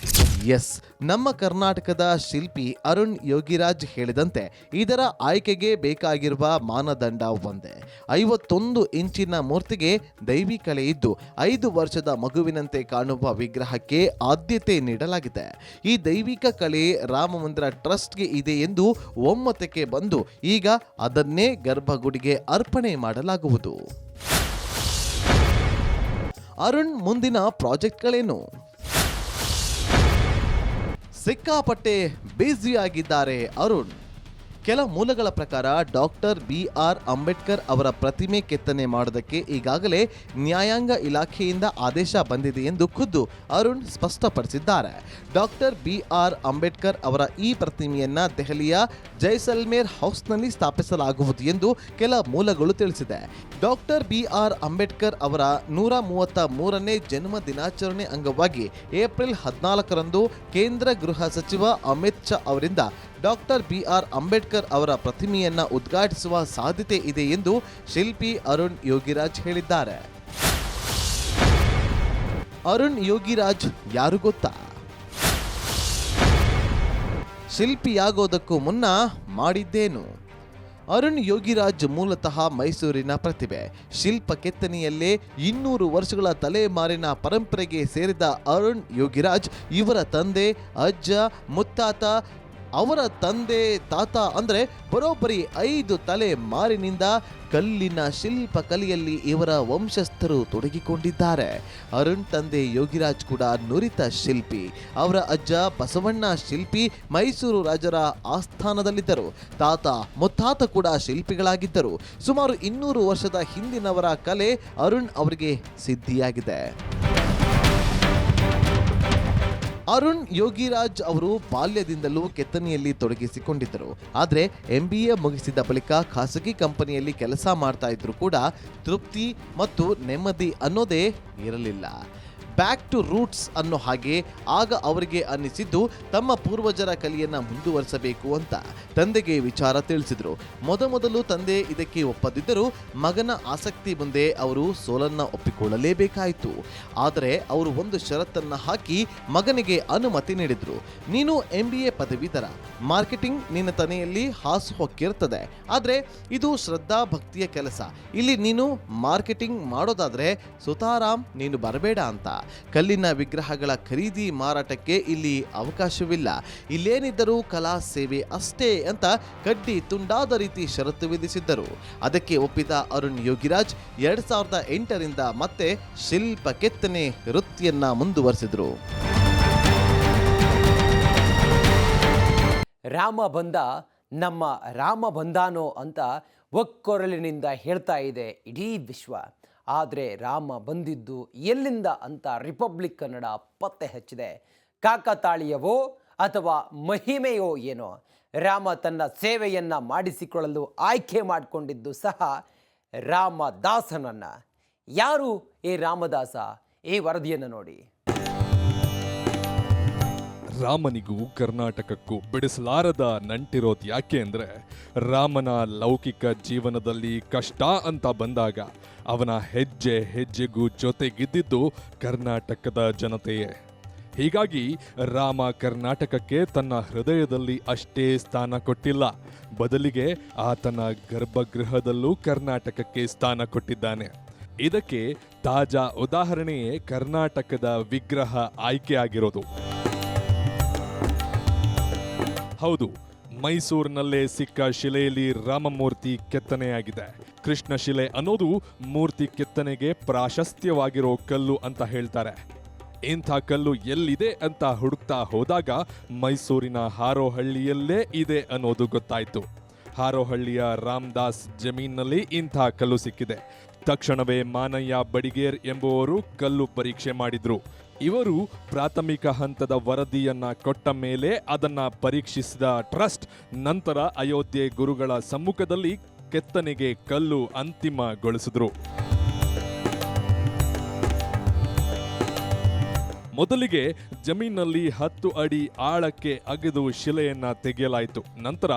B: ಎಸ್, ನಮ್ಮ ಕರ್ನಾಟಕದ ಶಿಲ್ಪಿ ಅರುಣ್ ಯೋಗಿರಾಜ್ ಹೇಳಿದಂತೆ ಇದರ ಆಯ್ಕೆಗೆ ಬೇಕಾಗಿರುವ ಮಾನದಂಡ ಒಂದೇ. 51 ಇಂಚಿನ ಮೂರ್ತಿಗೆ ದೈವಿ ಕಲೆ ಇದ್ದು 5 ವರ್ಷದ ಮಗುವಿನಂತೆ ಕಾಣುವ ವಿಗ್ರಹಕ್ಕೆ ಆದ್ಯತೆ ನೀಡಲಾಗಿದೆ. ಈ ದೈವಿಕ ಕಲೆ ರಾಮ ಮಂದಿರ ಟ್ರಸ್ಟ್ಗೆ ಇದೆ ಎಂದು ಒಮ್ಮತಕ್ಕೆ ಬಂದು ಈಗ ಅದನ್ನೇ ಗರ್ಭಗುಡಿಗೆ ಅರ್ಪಣೆ ಮಾಡಲಾಗುವುದು. ಅರುಣ್ ಮುಂದಿನ ಪ್ರಾಜೆಕ್ಟ್ಗಳೇನು? ಸಿಕ್ಕಾಪಟ್ಟೆ ಬ್ಯುಸಿಯಾಗಿದ್ದಾರೆ ಅರುಣ್. ಕೆಲ ಮೂಲಗಳ ಪ್ರಕಾರ ಡಾಕ್ಟರ್ BR ಅಂಬೇಡ್ಕರ್ ಅವರ ಪ್ರತಿಮೆ ಕೆತ್ತನೆ ಮಾಡೋದಕ್ಕೆ ಈಗಾಗಲೇ ನ್ಯಾಯಾಂಗ ಇಲಾಖೆಯಿಂದ ಆದೇಶ ಬಂದಿದೆ ಎಂದು ಖುದ್ದು ಅರುಣ್ ಸ್ಪಷ್ಟಪಡಿಸಿದ್ದಾರೆ. ಡಾಕ್ಟರ್ BR ಅಂಬೇಡ್ಕರ್ ಅವರ ಈ ಪ್ರತಿಮೆಯನ್ನ ದೆಹಲಿಯ ಜೈಸಲ್ಮೇರ್ ಹೌಸ್ನಲ್ಲಿ ಸ್ಥಾಪಿಸಲಾಗುವುದು ಎಂದು ಕೆಲ ಮೂಲಗಳು ತಿಳಿಸಿದೆ. ಡಾಕ್ಟರ್ BR ಅಂಬೇಡ್ಕರ್ ಅವರ 133ನೇ ಜನ್ಮ ದಿನಾಚರಣೆ ಅಂಗವಾಗಿ ಏಪ್ರಿಲ್ 14ರಂದು ಕೇಂದ್ರ ಗೃಹ ಸಚಿವ ಅಮಿತ್ ಶಾ ಅವರಿಂದ ಡಾಕ್ಟರ್ BR ಅಂಬೇಡ್ಕರ್ ಅವರ ಪ್ರತಿಮೆಯನ್ನ ಉದ್ಘಾಟಿಸುವ ಸಾಧ್ಯತೆ ಇದೆ ಎಂದು ಶಿಲ್ಪಿ ಅರುಣ್ ಯೋಗಿರಾಜ್ ಹೇಳಿದ್ದಾರೆ. ಅರುಣ್ ಯೋಗಿರಾಜ್ ಯಾರು ಗೊತ್ತಾ? ಶಿಲ್ಪಿಯಾಗೋದಕ್ಕೂ ಮುನ್ನ ಮಾಡಿದ್ದೇನು? ಅರುಣ್ ಯೋಗಿರಾಜ್ ಮೂಲತಃ ಮೈಸೂರಿನ ಪ್ರತಿಭೆ. ಶಿಲ್ಪ ಕೆತ್ತನೆಯಲ್ಲೇ 200 ವರ್ಷಗಳ ತಲೆಮಾರಿನ ಪರಂಪರೆಗೆ ಸೇರಿದ ಅರುಣ್ ಯೋಗಿರಾಜ್ ಇವರ ತಂದೆ, ಅಜ್ಜ, ಮುತ್ತಾತ, ಅವರ ತಂದೆ, ತಾತ ಅಂದರೆ ಬರೋಬ್ಬರಿ 5 ತಲೆಮಾರಿನಿಂದ ಕಲ್ಲಿನ ಶಿಲ್ಪ ಕಲೆಯಲ್ಲಿ ಇವರ ವಂಶಸ್ಥರು ತೊಡಗಿಕೊಂಡಿದ್ದಾರೆ. ಅರುಣ್ ತಂದೆ ಯೋಗಿರಾಜ್ ಕೂಡ ನುರಿತ ಶಿಲ್ಪಿ. ಅವರ ಅಜ್ಜ ಬಸವಣ್ಣ ಶಿಲ್ಪಿ ಮೈಸೂರು ರಾಜರ ಆಸ್ಥಾನದಲ್ಲಿದ್ದರು. ತಾತ, ಮುತ್ತಾತ ಕೂಡ ಶಿಲ್ಪಿಗಳಾಗಿದ್ದರು. ಸುಮಾರು 200 ವರ್ಷದ ಹಿಂದಿನವರ ಕಲೆ ಅರುಣ್ ಅವರಿಗೆ ಸಿದ್ಧಿಯಾಗಿದೆ. ಅರುಣ್ ಯೋಗಿರಾಜ್ ಅವರು ಬಾಲ್ಯದಿಂದಲೂ ಕೆತ್ತನೆಯಲ್ಲಿ ತೊಡಗಿಸಿಕೊಂಡಿದ್ದರು. ಆದರೆ MBA ಮುಗಿಸಿದ ಬಳಿಕ ಖಾಸಗಿ ಕಂಪನಿಯಲ್ಲಿ ಕೆಲಸ ಮಾಡ್ತಾ ಇದ್ರು ಕೂಡ ತೃಪ್ತಿ ಮತ್ತು ನೆಮ್ಮದಿ ಅನ್ನೋದೇ ಇರಲಿಲ್ಲ. ಬ್ಯಾಕ್ ಟು ರೂಟ್ಸ್ ಅನ್ನೋ ಹಾಗೆ ಆಗ ಅವರಿಗೆ ಅನ್ನಿಸಿದ್ದು ತಮ್ಮ ಪೂರ್ವಜರ ಕಲೆಯನ್ನ ಮುಂದುವರಿಸಬೇಕು ಅಂತ ತಂದೆಗೆ ವಿಚಾರ ತಿಳಿಸಿದ್ರು. ಮೊದಲು ತಂದೆ ಇದಕ್ಕೆ ಒಪ್ಪದಿದ್ದರೂ ಮಗನ ಆಸಕ್ತಿ ಮುಂದೆ ಅವರು ಸೋಲನ್ನ ಒಪ್ಪಿಕೊಳ್ಳಲೇಬೇಕಾಯಿತು. ಆದರೆ ಅವರು ಒಂದು ಷರತ್ತನ್ನ ಹಾಕಿ ಮಗನಿಗೆ ಅನುಮತಿ ನೀಡಿದ್ರು. ನೀನು MBA ಪದವೀಧರ, ಮಾರ್ಕೆಟಿಂಗ್ ನಿನ್ನ ತನೆಯಲ್ಲಿ ಹಾಸು ಹೊಕ್ಕಿರ್ತದೆ. ಆದರೆ ಇದು ಶ್ರದ್ಧಾ ಭಕ್ತಿಯ ಕೆಲಸ. ಇಲ್ಲಿ ನೀನು ಮಾರ್ಕೆಟಿಂಗ್ ಮಾಡೋದಾದ್ರೆ ಸುತಾರಾಮ್ ನೀನು ಬರಬೇಡ ಅಂತ. ಕಲ್ಲಿನ ವಿಗ್ರಹಗಳ ಖರೀದಿ ಮಾರಾಟಕ್ಕೆ ಇಲ್ಲಿ ಅವಕಾಶವಿಲ್ಲ. ಇಲ್ಲೇನಿದ್ದರೂ ಕಲಾ ಸೇವೆ ಅಷ್ಟೇ ಅಂತ ಕಡ್ಡಿ ತುಂಡಾದ ರೀತಿ ಷರತ್ತು ವಿಧಿಸಿದ್ದರು. ಅದಕ್ಕೆ ಒಪ್ಪಿದ ಅರುಣ್ ಯೋಗಿರಾಜ್ 2008ರಿಂದ ಮತ್ತೆ ಶಿಲ್ಪ ಕೆತ್ತನೆ ವೃತ್ತಿಯನ್ನ ಮುಂದುವರೆಸಿದ್ರು.
A: ರಾಮ ಬಂದ, ನಮ್ಮ ರಾಮ ಬಂದಾನೋ ಅಂತ ಒಕ್ಕೊರಲಿನಿಂದ ಹೇಳ್ತಾ ಇದೆ ಇಡೀ ವಿಶ್ವ. ಆದರೆ ರಾಮ ಬಂದಿದ್ದು ಎಲ್ಲಿಂದ ಅಂತ ರಿಪಬ್ಲಿಕ್ ಕನ್ನಡ ಪತ್ತೆ ಹಚ್ಚಿದೆ. ಕಾಕತಾಳೀಯವೋ ಅಥವಾ ಮಹಿಮೆಯೋ ಏನೋ, ರಾಮ ತನ್ನ ಸೇವೆಯನ್ನು ಮಾಡಿಸಿಕೊಳ್ಳಲು ಆಯ್ಕೆ ಮಾಡಿಕೊಂಡಿದ್ದು ಸಹ ರಾಮದಾಸನನ್ನು. ಯಾರು ಈ ರಾಮದಾಸ? ಈ ವರದಿಯನ್ನು ನೋಡಿ.
E: ರಾಮನಿಗೂ ಕರ್ನಾಟಕಕ್ಕೂ ಬಿಡಿಸಲಾರದ ನಂಟಿರೋದು ಯಾಕೆ ಅಂದರೆ, ರಾಮನ ಲೌಕಿಕ ಜೀವನದಲ್ಲಿ ಕಷ್ಟ ಅಂತ ಬಂದಾಗ ಅವನ ಹೆಜ್ಜೆ ಹೆಜ್ಜೆಗೂ ಜೊತೆಗಿದ್ದಿದ್ದು ಕರ್ನಾಟಕದ ಜನತೆಯೇ. ಹೀಗಾಗಿ ರಾಮ ಕರ್ನಾಟಕಕ್ಕೆ ತನ್ನ ಹೃದಯದಲ್ಲಿ ಅಷ್ಟೇ ಸ್ಥಾನ ಕೊಟ್ಟಿಲ್ಲ, ಬದಲಿಗೆ ಆತನ ಗರ್ಭಗೃಹದಲ್ಲೂ ಕರ್ನಾಟಕಕ್ಕೆ ಸ್ಥಾನ ಕೊಟ್ಟಿದ್ದಾನೆ. ಇದಕ್ಕೆ ತಾಜಾ ಉದಾಹರಣೆಯೇ ಕರ್ನಾಟಕದ ವಿಗ್ರಹ ಆಯ್ಕೆಯಾಗಿರೋದು. ಹೌದು, ಮೈಸೂರಿನಲ್ಲೇ ಸಿಕ್ಕ ಶಿಲೆಯಲ್ಲಿ ರಾಮಮೂರ್ತಿ ಕೆತ್ತನೆಯಾಗಿದೆ. ಕೃಷ್ಣ ಶಿಲೆ ಅನ್ನೋದು ಮೂರ್ತಿ ಕೆತ್ತನೆಗೆ ಪ್ರಾಶಸ್ತ್ಯವಾಗಿರೋ ಕಲ್ಲು ಅಂತ ಹೇಳ್ತಾರೆ. ಇಂಥ ಕಲ್ಲು ಎಲ್ಲಿದೆ ಅಂತ ಹುಡುಕ್ತಾ ಹೋದಾಗ ಮೈಸೂರಿನ ಹಾರೋಹಳ್ಳಿಯಲ್ಲೇ ಇದೆ ಅನ್ನೋದು ಗೊತ್ತಾಯ್ತು. ಹಾರೋಹಳ್ಳಿಯ ರಾಮದಾಸ್ ಜಮೀನಿನಲ್ಲಿ ಇಂಥ ಕಲ್ಲು ಸಿಕ್ಕಿದೆ. ತಕ್ಷಣವೇ ಮಾನಯ್ಯ ಬಡಿಗೇರ್ ಎಂಬುವರು ಕಲ್ಲು ಪರೀಕ್ಷೆ ಮಾಡಿದ್ರು. ಇವರು ಪ್ರಾಥಮಿಕ ಹಂತದ ವರದಿಯನ್ನ ಕೊಟ್ಟ ಮೇಲೆ ಅದನ್ನ ಪರೀಕ್ಷಿಸಿದ ಟ್ರಸ್ಟ್ ನಂತರ ಅಯೋಧ್ಯೆ ಗುರುಗಳ ಸಮ್ಮುಖದಲ್ಲಿ ಕೆತ್ತನೆಗೆ ಕಲ್ಲು ಅಂತಿಮಗೊಳಿಸಿದ್ರು. ಮೊದಲಿಗೆ ಜಮೀನಲ್ಲಿ 10 ಅಡಿ ಆಳಕ್ಕೆ ಅಗೆದು ಶಿಲೆಯನ್ನ ತೆಗೆಯಲಾಯಿತು. ನಂತರ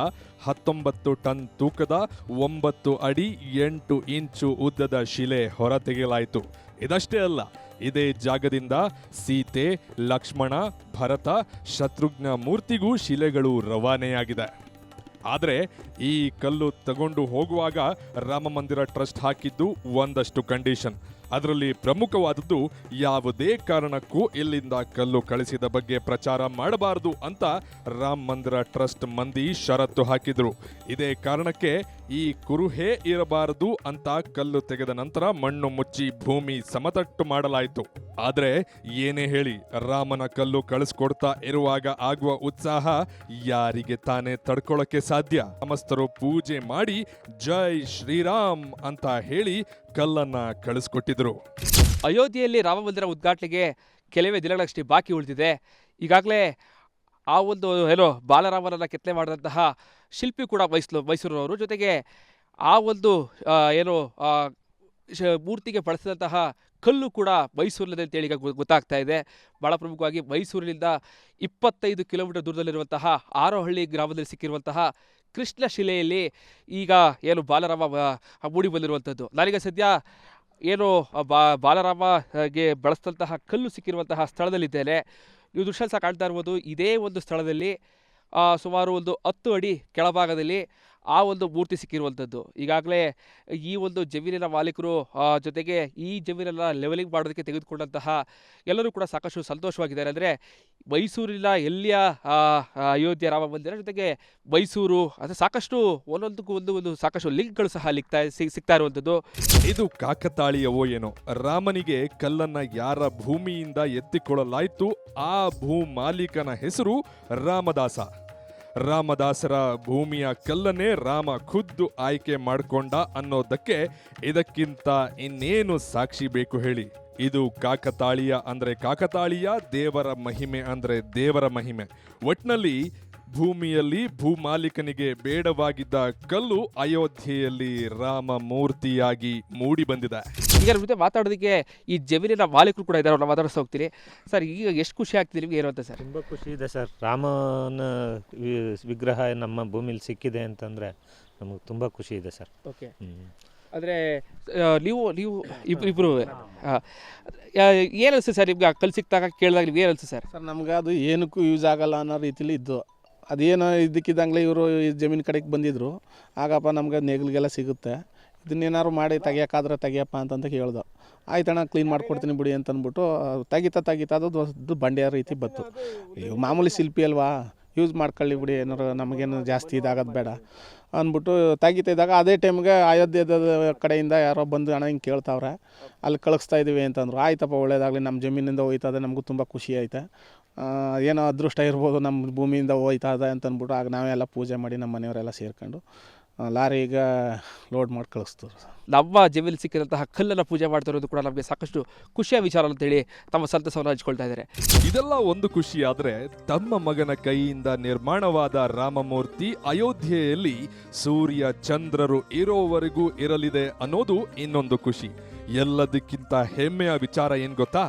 E: 19 ಟನ್ ತೂಕದ 9 ಅಡಿ 8 ಇಂಚು ಉದ್ದದ ಶಿಲೆ ಹೊರ ತೆಗೆಯಲಾಯಿತು. ಇದಷ್ಟೇ ಅಲ್ಲ, ಇದೇ ಜಾಗದಿಂದ ಸೀತೆ, ಲಕ್ಷ್ಮಣ, ಭರತ, ಶತ್ರುಘ್ನ ಮೂರ್ತಿಗೂ ಶಿಲೆಗಳು ರವಾನೆಯಾಗಿದೆ. ಆದರೆ ಈ ಕಲ್ಲು ತಗೊಂಡು ಹೋಗುವಾಗ ರಾಮ ಮಂದಿರ ಟ್ರಸ್ಟ್ ಹಾಕಿದ್ದು ಒಂದಷ್ಟು ಕಂಡೀಷನ್. ಅದರಲ್ಲಿ ಪ್ರಮುಖವಾದದ್ದು ಯಾವುದೇ ಕಾರಣಕ್ಕೂ ಇಲ್ಲಿಂದ ಕಲ್ಲು ಕಳಿಸಿದ ಬಗ್ಗೆ ಪ್ರಚಾರ ಮಾಡಬಾರದು ಅಂತ ರಾಮ ಮಂದಿರ ಟ್ರಸ್ಟ್ ಮಂದಿ ಷರತ್ತು ಹಾಕಿದ್ರು. ಇದೇ ಕಾರಣಕ್ಕೆ ಈ ಕುರುಹೇ ಇರಬಾರದು ಅಂತ ಕಲ್ಲು ತೆಗೆದ ನಂತರ ಮಣ್ಣು ಮುಚ್ಚಿ ಭೂಮಿ ಸಮತಟ್ಟು ಮಾಡಲಾಯಿತು. ಆದ್ರೆ ಏನೇ ಹೇಳಿ, ರಾಮನ ಕಲ್ಲು ಕಳಿಸ್ಕೊಡ್ತಾ ಇರುವಾಗ ಆಗುವ ಉತ್ಸಾಹ ಯಾರಿಗೆ ತಾನೇ ತಡ್ಕೊಳ್ಳೋಕೆ ಸಾಧ್ಯ? ಸಮಸ್ತರು ಪೂಜೆ ಮಾಡಿ ಜೈ ಶ್ರೀರಾಮ್ ಅಂತ ಹೇಳಿ ಕಲ್ಲನ್ನ ಕಳಿಸ್ಕೊಟ್ಟಿದ್ರು.
C: ಅಯೋಧ್ಯೆಯಲ್ಲಿ ರಾಮ ಮಂದಿರ ಉದ್ಘಾಟನೆಗೆ ಕೆಲವೇ ದಿನಗಳಷ್ಟೇ ಬಾಕಿ ಉಳಿದಿದೆ. ಈಗಾಗಲೇ ಆ ಒಂದು ಬಾಲರಾಮನನ್ನ ಕೆತ್ತನೆ ಮಾಡಿದಂತಹ ಶಿಲ್ಪಿ ಕೂಡ ಮೈಸೂರಿನವರು, ಜೊತೆಗೆ ಆ ಒಂದು ಮೂರ್ತಿಗೆ ಬಳಸಿದಂತಹ ಕಲ್ಲು ಕೂಡ ಮೈಸೂರಿನದೇ ಅಂತೇಳಿ ಈಗ ಗೊತ್ತಾಗ್ತಾ ಇದೆ. ಭಾಳ ಪ್ರಮುಖವಾಗಿ ಮೈಸೂರಿನಿಂದ 25 ಕಿಲೋಮೀಟರ್ ದೂರದಲ್ಲಿರುವಂತಹ ಹಾರೋಹಳ್ಳಿ ಗ್ರಾಮದಲ್ಲಿ ಸಿಕ್ಕಿರುವಂತಹ ಕೃಷ್ಣ ಶಿಲೆಯಲ್ಲಿ ಈಗ ಬಾಲರಾಮ ಮೂಡಿ ಬಂದಿರುವಂಥದ್ದು. ನಾನೀಗ ಸದ್ಯ ಬಾಲರಾಮಗೆ ಬಳಸಿದಂತಹ ಕಲ್ಲು ಸಿಕ್ಕಿರುವಂತಹ ಸ್ಥಳದಲ್ಲಿದ್ದೇನೆ. ನೀವು ದೃಶ್ಯ ಸಹ ಕಾಣ್ತಾ ಇರ್ಬೋದು. ಇದೇ ಒಂದು ಸ್ಥಳದಲ್ಲಿ ಸುಮಾರು ಒಂದು 10 ಅಡಿ ಕೆಳಭಾಗದಲ್ಲಿ ಆ ಒಂದು ಮೂರ್ತಿ ಸಿಕ್ಕಿರುವಂಥದ್ದು. ಈಗಾಗಲೇ ಈ ಒಂದು ಜಮೀನಿನ ಮಾಲೀಕರು ಜೊತೆಗೆ ಈ ಜಮೀನೆಲ್ಲ ಲೆವೆಲಿಂಗ್ ಮಾಡೋದಕ್ಕೆ ತೆಗೆದುಕೊಂಡಂತಹ ಎಲ್ಲರೂ ಕೂಡ ಸಾಕಷ್ಟು ಸಂತೋಷವಾಗಿದ್ದಾರೆ. ಅಂದರೆ ಮೈಸೂರಿನ ಎಲ್ಲಿಯ ಅಯೋಧ್ಯೆ ರಾಮ ಮಂದಿರ ಜೊತೆಗೆ ಮೈಸೂರು ಅದು ಸಾಕಷ್ಟು ಒಂದೊಂದಕ್ಕೂ ಸಾಕಷ್ಟು ಲಿಂಕ್ಗಳು ಸಹ ಸಿಗ್ತಾ ಇರುವಂಥದ್ದು.
E: ಇದು ಕಾಕತಾಳೀಯವೋ ಏನೋ, ರಾಮನಿಗೆ ಕಲ್ಲನ್ನ ಯಾರ ಭೂಮಿಯಿಂದ ಎತ್ತಿಕೊಳ್ಳಲಾಯಿತು ಆ ಭೂ ಮಾಲೀಕನ ಹೆಸರು ರಾಮದಾಸ. ರಾಮದಾಸರ ಭೂಮಿಯ ಕಲ್ಲನ್ನೇ ರಾಮ ಖುದ್ದು ಆಯ್ಕೆ ಮಾಡಿಕೊಂಡ ಅನ್ನೋದಕ್ಕೆ ಇದಕ್ಕಿಂತ ಇನ್ನೇನು ಸಾಕ್ಷಿ ಬೇಕು ಹೇಳಿ? ಇದು ಕಾಕತಾಳೀಯ ಅಂದ್ರೆ ಕಾಕತಾಳೀಯ, ದೇವರ ಮಹಿಮೆ ಅಂದ್ರೆ ದೇವರ ಮಹಿಮೆ. ಒಟ್ನಲ್ಲಿ ಭೂಮಿಯಲ್ಲಿ ಭೂಮಾಲೀಕನಿಗೆ ಬೇಡವಾಗಿದ್ದ ಕಲ್ಲು ಅಯೋಧ್ಯೆಯಲ್ಲಿ ರಾಮ ಮೂರ್ತಿಯಾಗಿ ಮೂಡಿ ಬಂದಿದೆ.
C: ಈಗ ಜೊತೆ ಮಾತಾಡೋದಕ್ಕೆ ಈ ಜಮೀನಿನ ಮಾಲೀಕರು ಕೂಡ ಇದ್ದಾರೆ, ನಾವು ಮಾತಾಡಿಸ್ತಾ ಹೋಗ್ತೀನಿ. ಸರ್, ಈಗ ಎಷ್ಟು ಖುಷಿ ಆಗ್ತಿದೆ ನಿಮಗೆ ಏನು ಅಂತ ಸರ್?
F: ತುಂಬ ಖುಷಿ ಇದೆ ಸರ್. ರಾಮನ ವಿಗ್ರಹ ನಮ್ಮ ಭೂಮಿಲಿ ಸಿಕ್ಕಿದೆ ಅಂತಂದರೆ ನಮಗೆ ತುಂಬ ಖುಷಿ ಇದೆ ಸರ್.
C: ಓಕೆ, ಅಂದರೆ ನೀವು ಇಬ್ಬರು ಏನು ಅನಿಸ್ತದೆ ಸರ್ ನಿಮ್ಗೆ? ಕಲ್ಲು ಸಿಕ್ತಾಗ ಕೇಳಿದಾಗ ನೀವು ಏನು ಅನಿಸ್ತದೆ ಸರ್?
G: ಸರ್, ನಮ್ಗೆ ಅದು ಏನಕ್ಕೂ ಯೂಸ್ ಆಗಲ್ಲ ಅನ್ನೋ ರೀತಿಲಿ ಇದ್ದು, ಅದೇನೋ ಇದಕ್ಕಿದ್ದಂಗೆ ಇವರು ಜಮೀನು ಕಡೆಗೆ ಬಂದಿದ್ದರು. ಆಗಪ್ಪ ನಮ್ಗೆ ನೇಗಿಲಿಗೆಲ್ಲ ಸಿಗುತ್ತೆ, ಇದನ್ನೇನಾದ್ರು ಮಾಡಿ ತೆಗಿಯೋಕ್ಕಾದ್ರೆ ತೆಗಿಯಪ್ಪ ಅಂತ ಹೇಳ್ದು. ಆಯ್ತಣ್ಣ, ಕ್ಲೀನ್ ಮಾಡಿಕೊಡ್ತೀನಿ ಬಿಡಿ ಅಂತ ಅಂದ್ಬಿಟ್ಟು ತೆಗಿತಾ ಅದು ದೊಡ್ಡ ಬಂಡೆಯ ರೀತಿ ಬಂತು. ಮಾಮೂಲಿ ಶಿಲ್ಪಿ ಅಲ್ವಾ, ಯೂಸ್ ಮಾಡ್ಕೊಳ್ಳಿ ಬಿಡಿ, ಏನಾರು ನಮಗೇನು ಜಾಸ್ತಿ ಇದಾಗೋದು ಬೇಡ ಅಂದ್ಬಿಟ್ಟು ತೆಗಿತಿದ್ದಾಗ ಅದೇ ಟೈಮ್ಗೆ ಅಯೋಧ್ಯೆದ ಕಡೆಯಿಂದ ಯಾರೋ ಬಂದು ಹಣ ಹಿಂಗೆ ಕೇಳ್ತಾವ್ರೆ, ಅಲ್ಲಿ ಕಳಿಸ್ತಾ ಇದ್ದೀವಿ ಅಂತಂದ್ರು. ಆಯ್ತಪ್ಪ, ಒಳ್ಳೇದಾಗಲಿ, ನಮ್ಮ ಜಮೀನಿಂದ ಹೋಯ್ತದೆ, ನಮಗೂ ತುಂಬ ಖುಷಿ ಆಯ್ತು. ಏನೋ ಅದೃಷ್ಟ ಇರ್ಬೋದು, ನಮ್ಮ ಭೂಮಿಯಿಂದ ಹೋಯ್ತಾ ಇದೆ ಅಂತಂದ್ಬಿಟ್ಟು ಆಗ ನಾವೆಲ್ಲ ಪೂಜೆ ಮಾಡಿ ನಮ್ಮ ಮನೆಯವರೆಲ್ಲ ಸೇರ್ಕೊಂಡು ಲಾರಿಗೆ ಲೋಡ್ ಮಾಡಿ ಕಳಿಸ್ತಾರೆ ಸರ್.
C: ನಮ್ಮ ಜಮೀನಲ್ಲಿ ಸಿಕ್ಕಿದಂತಹ ಕಲ್ಲನ್ನು ಪೂಜೆ ಮಾಡ್ತಿರೋದು ಕೂಡ ನಮಗೆ ಸಾಕಷ್ಟು ಖುಷಿಯ ವಿಚಾರ ಅಂತೇಳಿ ತಮ್ಮ ಸಂತಸವನ್ನು ಹಂಚ್ಕೊಳ್ತಾ ಇದ್ದಾರೆ.
E: ಇದೆಲ್ಲ ಒಂದು ಖುಷಿ ಆದ್ರೆ ತಮ್ಮ ಮಗನ ಕೈಯಿಂದ ನಿರ್ಮಾಣವಾದ ರಾಮಮೂರ್ತಿ ಅಯೋಧ್ಯೆಯಲ್ಲಿ ಸೂರ್ಯ ಚಂದ್ರರು ಇರೋವರೆಗೂ ಇರಲಿದೆ ಅನ್ನೋದು ಇನ್ನೊಂದು ಖುಷಿ. ಎಲ್ಲದಕ್ಕಿಂತ ಹೆಮ್ಮೆಯ ವಿಚಾರ ಏನ್ ಗೊತ್ತಾ?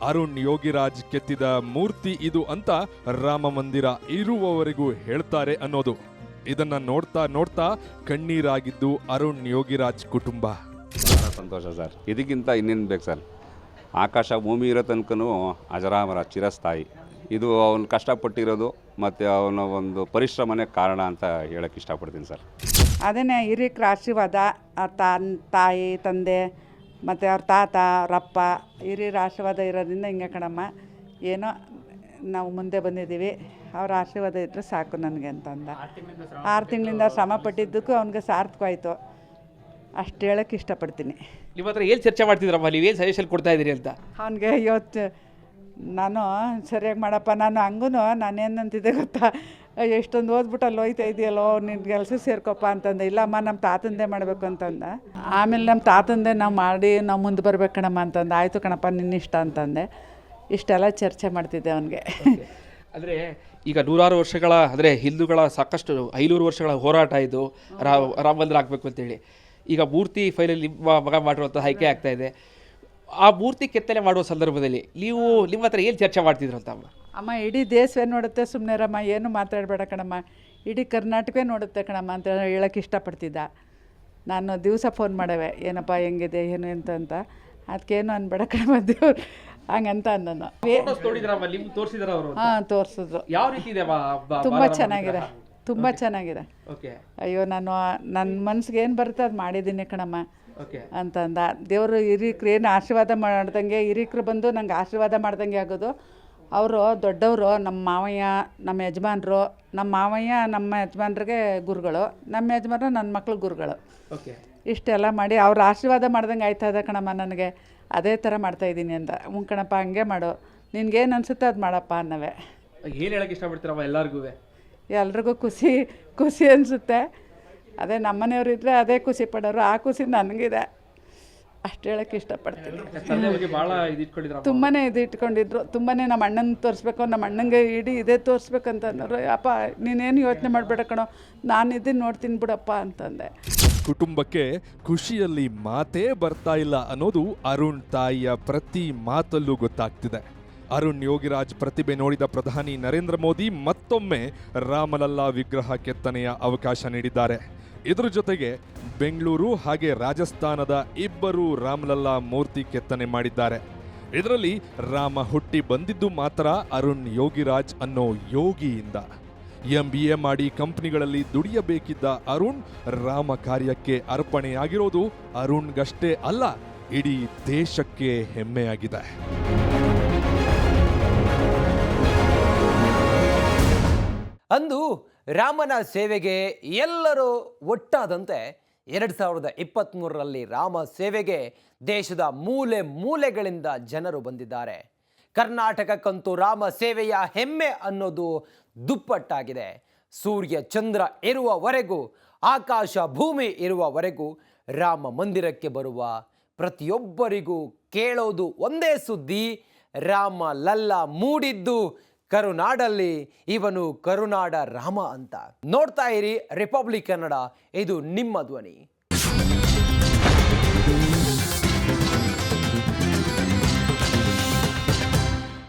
E: ಅರುಣ್ ಯೋಗಿರಾಜ್ ಕೆತ್ತಿದ ಮೂರ್ತಿ ಇದು ಅಂತ ರಾಮ ಮಂದಿರ ಇರುವವರೆಗೂ ಹೇಳ್ತಾರೆ ಅನ್ನೋದು. ಇದನ್ನ ನೋಡ್ತಾ ನೋಡ್ತಾ ಕಣ್ಣೀರಾಗಿದ್ದು ಅರುಣ್ ಯೋಗಿರಾಜ್ ಕುಟುಂಬ.
H: ಭಾಳ ಸಂತೋಷ ಸರ್. ಇದಕ್ಕಿಂತ ಇನ್ನೇನು ಬೇಕು ಸರ್? ಆಕಾಶ ಭೂಮಿ ಇರೋ ತನಕನೂ ಅಜರಾಮರ ಚಿರಸ್ಥಾಯಿ. ಇದು ಅವನು ಕಷ್ಟಪಟ್ಟಿರೋದು ಮತ್ತು ಅವನ ಒಂದು ಪರಿಶ್ರಮನೇ ಕಾರಣ ಅಂತ ಹೇಳಕ್ಕೆ ಇಷ್ಟಪಡ್ತೀನಿ ಸರ್.
I: ಅದನ್ನೇ ಹಿರಿಯರ ಆಶೀರ್ವಾದ, ತಾಯಿ ತಂದೆ ಮತ್ತು ಅವ್ರ ತಾತ ಅವರಪ್ಪ ಹಿರಿಯರ ಆಶೀರ್ವಾದ ಇರೋದ್ರಿಂದ ಹಿಂಗೆ ಕಣಮ್ಮ ಏನೋ ನಾವು ಮುಂದೆ ಬಂದಿದ್ದೀವಿ. ಅವ್ರ ಆಶೀರ್ವಾದ ಇದ್ದರೆ ಸಾಕು ನನಗೆ ಅಂತಂದ. 6 ತಿಂಗಳಿಂದ ಶ್ರಮ ಪಟ್ಟಿದ್ದಕ್ಕೂ ಅವನಿಗೆ ಸಾರ್ಥಕವಾಯಿತು. ಅಷ್ಟು ಹೇಳೋಕ್ಕೆ ಇಷ್ಟಪಡ್ತೀನಿ.
C: ನಿಮ್ಮ ಹತ್ರ ಏನು ಚರ್ಚೆ ಮಾಡ್ತಿದ್ರಮ್ಮ, ನೀವೇನು ಸಜೆಷನ್ ಕೊಡ್ತಾ ಇದ್ದೀರಿ ಅಂತ?
I: ಅವನಿಗೆ ಇವತ್ತು ನಾನು ಸರಿಯಾಗಿ ಮಾಡಪ್ಪ, ನಾನು ಹಂಗೂ ನಾನೇನಂತಿದ್ದೆ ಗೊತ್ತಾ, ಎಷ್ಟೊಂದು ಓದ್ಬಿಟ್ಟು ಅಲ್ಲಿ ಹೋಯ್ತಾ ಇದೆಯಲ್ಲೋ, ನಿನ್ನ ಕೆಲಸ ಸೇರ್ಕೊಪ್ಪ ಅಂತಂದೆ. ಇಲ್ಲಮ್ಮ ನಮ್ಮ ತಾತಂದೇ ಮಾಡಬೇಕು ಅಂತಂದ. ಆಮೇಲೆ ನಮ್ಮ ತಾತಂದೇ ನಾವು ಮಾಡಿ ನಾವು ಮುಂದೆ ಬರ್ಬೇಕು ಕಣಮ್ಮ ಅಂತಂದೆ. ಆಯಿತು ಕಣಪ್ಪ ನಿನ್ನಿಷ್ಟ ಅಂತಂದೆ. ಇಷ್ಟೆಲ್ಲ ಚರ್ಚೆ ಮಾಡ್ತಿದ್ದೆ ಅವನಿಗೆ.
C: ಅಂದರೆ ಈಗ 100 ವರ್ಷಗಳ ಅಂದರೆ ಹಿಂದೂಗಳ ಸಾಕಷ್ಟು 500 ವರ್ಷಗಳ ಹೋರಾಟ ಇದು ರಾಮ ಮಂದಿರ ಆಗಬೇಕು ಅಂತೇಳಿ. ಈಗ ಮೂರ್ತಿ ಫೈಲಲ್ಲಿ ನಿಮ್ಮ ಮಗ ಮಾಡಿರುವಂಥ ಆಯ್ಕೆ ಆಗ್ತಾ ಇದೆ. ಆ ಮೂರ್ತಿ ಕೆತ್ತನೆ ಮಾಡುವ ಸಂದರ್ಭದಲ್ಲಿ ನೀವು ನಿಮ್ಮ ಹತ್ರ ಏನು ಚರ್ಚೆ ಮಾಡ್ತಿದ್ರು ಅಂತ?
I: ಅಮ್ಮ ಇಡೀ ದೇಶವೇ ನೋಡುತ್ತೆ, ಸುಮ್ಮನೆ ರಮ್ಮ, ಏನು ಮಾತಾಡಬೇಡ ಕಣಮ್ಮ, ಇಡೀ ಕರ್ನಾಟಕವೇ ನೋಡುತ್ತೆ ಕಣಮ್ಮ ಅಂತ ಹೇಳೋಕ್ಕೆ ಇಷ್ಟಪಡ್ತಿದ್ದ. ನಾನು ದಿವಸ ಫೋನ್ ಮಾಡವೆ, ಏನಪ್ಪ ಹೆಂಗಿದೆ ಏನು ಅಂತ. ಅದಕ್ಕೇನು ಅನ್ಬೇಡ ಕಣಮ್ಮ ದೇವ್ರು ಹಂಗಂತ ಅಂದನು. ಹಾಂ ತೋರಿಸಿದ್ರು.
C: ಯಾವ ರೀತಿ ಇದೆ?
I: ತುಂಬ ಚೆನ್ನಾಗಿದೆ, ತುಂಬ ಚೆನ್ನಾಗಿದೆ. ಅಯ್ಯೋ ನಾನು ನನ್ನ ಮನ್ಸಿಗೆ ಏನು ಬರುತ್ತೆ ಅದು ಮಾಡಿದ್ದೀನಿ ಕಣಮ್ಮ ಅಂತಂದ. ದೇವರು ಹಿರಿಕ್ರು ಏನು ಆಶೀರ್ವಾದ ಮಾಡ್ದಂಗೆ, ಹಿರಿಕ್ರು ಬಂದು ನಂಗೆ ಆಶೀರ್ವಾದ ಮಾಡ್ದಂಗೆ ಆಗೋದು. ಅವರು ದೊಡ್ಡವರು, ನಮ್ಮ ಮಾವಯ್ಯ, ನಮ್ಮ ಯಜಮಾನ್ರು. ನಮ್ಮ ಮಾವಯ್ಯ ನಮ್ಮ ಯಜಮಾನ್ರಿಗೆ ಗುರುಗಳು, ನಮ್ಮ ಯಜಮಾನ್ರು ನನ್ನ ಮಕ್ಳು ಗುರುಗಳು. ಇಷ್ಟೆಲ್ಲ ಮಾಡಿ ಅವ್ರ ಆಶೀರ್ವಾದ ಮಾಡ್ದಂಗೆ ಆಯ್ತದ ಕಣಮ್ಮ ನನಗೆ. ಅದೇ ಥರ ಮಾಡ್ತಾಯಿದ್ದೀನಿ ಅಂತ. ಕಣಪ್ಪ ಹಂಗೆ ಮಾಡು, ನಿನ್ಗೇನು ಅನಿಸುತ್ತೆ ಅದು ಮಾಡಪ್ಪ ಅನ್ನವೇ.
C: ಏನು ಹೇಳೋಕ್ಕೆ ಇಷ್ಟಪಡ್ತೀರಮ್ಮ ಎಲ್ಲರಿಗೂ?
I: ಎಲ್ರಿಗೂ ಖುಷಿ ಅನಿಸುತ್ತೆ. ಅದೇ ನಮ್ಮನೆಯವ್ರು ಇದ್ದರೆ ಅದೇ ಖುಷಿ ಪಡೋರು, ಆ ಖುಷಿ ನನಗಿದೆ. ಅಷ್ಟು ಹೇಳೋಕ್ಕೆ ಇಷ್ಟಪಡ್ತೀನಿ. ತುಂಬಾ ಇದು ಇಟ್ಕೊಂಡಿದ್ರು. ತುಂಬಾ ನಮ್ಮ ಅಣ್ಣನ ತೋರಿಸ್ಬೇಕು, ನಮ್ಮ ಅಣ್ಣಂಗೆ ಇಡೀ ಇದೇ ತೋರಿಸ್ಬೇಕಂತ ಅನ್ನೋರು. ಅಪ್ಪ ನೀನೇನು ಯೋಚನೆ ಮಾಡಬೇಡ ಕಣೋ, ನಾನು ಇದನ್ನು ನೋಡ್ತೀನಿ ಬಿಡಪ್ಪ ಅಂತಂದೆ.
E: ಕುಟುಂಬಕ್ಕೆ ಖುಷಿಯಲ್ಲಿ ಮಾತೇ ಬರ್ತಾ ಇಲ್ಲ ಅನ್ನೋದು ಅರುಣ್ ತಾಯಿಯ ಪ್ರತಿ ಮಾತಲ್ಲೂ ಗೊತ್ತಾಗ್ತಿದೆ. ಅರುಣ್ ಯೋಗಿರಾಜ್ ಪ್ರತಿಭೆ ನೋಡಿದ ಪ್ರಧಾನಿ ನರೇಂದ್ರ ಮೋದಿ ಮತ್ತೊಮ್ಮೆ ರಾಮಲಲ್ಲಾ ವಿಗ್ರಹ ಕೆತ್ತನೆಯ ಅವಕಾಶ ನೀಡಿದ್ದಾರೆ. ಇದರ ಜೊತೆಗೆ ಬೆಂಗಳೂರು ಹಾಗೆ ರಾಜಸ್ಥಾನದ 2 ರಾಮಲಲ್ಲಾ ಮೂರ್ತಿ ಕೆತ್ತನೆ ಮಾಡಿದ್ದಾರೆ. ಇದರಲ್ಲಿ ರಾಮ ಹುಟ್ಟಿ ಬಂದಿದ್ದು ಮಾತ್ರ ಅರುಣ್ ಯೋಗಿರಾಜ್ ಅನ್ನೋ ಯೋಗಿಯಿಂದ. MBA ಮಾಡಿ ಕಂಪನಿಗಳಲ್ಲಿ ದುಡಿಯಬೇಕಿದ್ದ ಅರುಣ್ ರಾಮ ಕಾರ್ಯಕ್ಕೆ ಅರ್ಪಣೆಯಾಗಿರೋದು ಅರುಣ್ಗಷ್ಟೇ ಅಲ್ಲ, ಇಡೀ ದೇಶಕ್ಕೆ ಹೆಮ್ಮೆಯಾಗಿದೆ.
A: ಅಂದು ರಾಮನ ಸೇವೆಗೆ ಎಲ್ಲರೂ ಒಟ್ಟಾದಂತೆ 2023ರಲ್ಲಿ ರಾಮ ಸೇವೆಗೆ ದೇಶದ ಮೂಲೆ ಮೂಲೆಗಳಿಂದ ಜನರು ಬಂದಿದ್ದಾರೆ. ಕರ್ನಾಟಕಕ್ಕಂತೂ ರಾಮ ಸೇವೆಯ ಹೆಮ್ಮೆ ಅನ್ನೋದು ದುಪ್ಪಟ್ಟಾಗಿದೆ. ಸೂರ್ಯ ಚಂದ್ರ ಇರುವವರೆಗೂ, ಆಕಾಶ ಭೂಮಿ ಇರುವವರೆಗೂ ರಾಮ ಮಂದಿರಕ್ಕೆ ಬರುವ ಪ್ರತಿಯೊಬ್ಬರಿಗೂ ಕೇಳೋದು ಒಂದೇ ಸುದ್ದಿ, ರಾಮ ಲಲ್ಲಾ ಮೂಡಿದ್ದು ಕರುನಾಡಲ್ಲಿ, ಇವನು ಕರುನಾಡ ರಾಮ ಅಂತ. ನೋಡ್ತಾ ಇರಿ ರಿಪಬ್ಲಿಕ್ ಕನ್ನಡ, ಇದು ನಿಮ್ಮ ಧ್ವನಿ.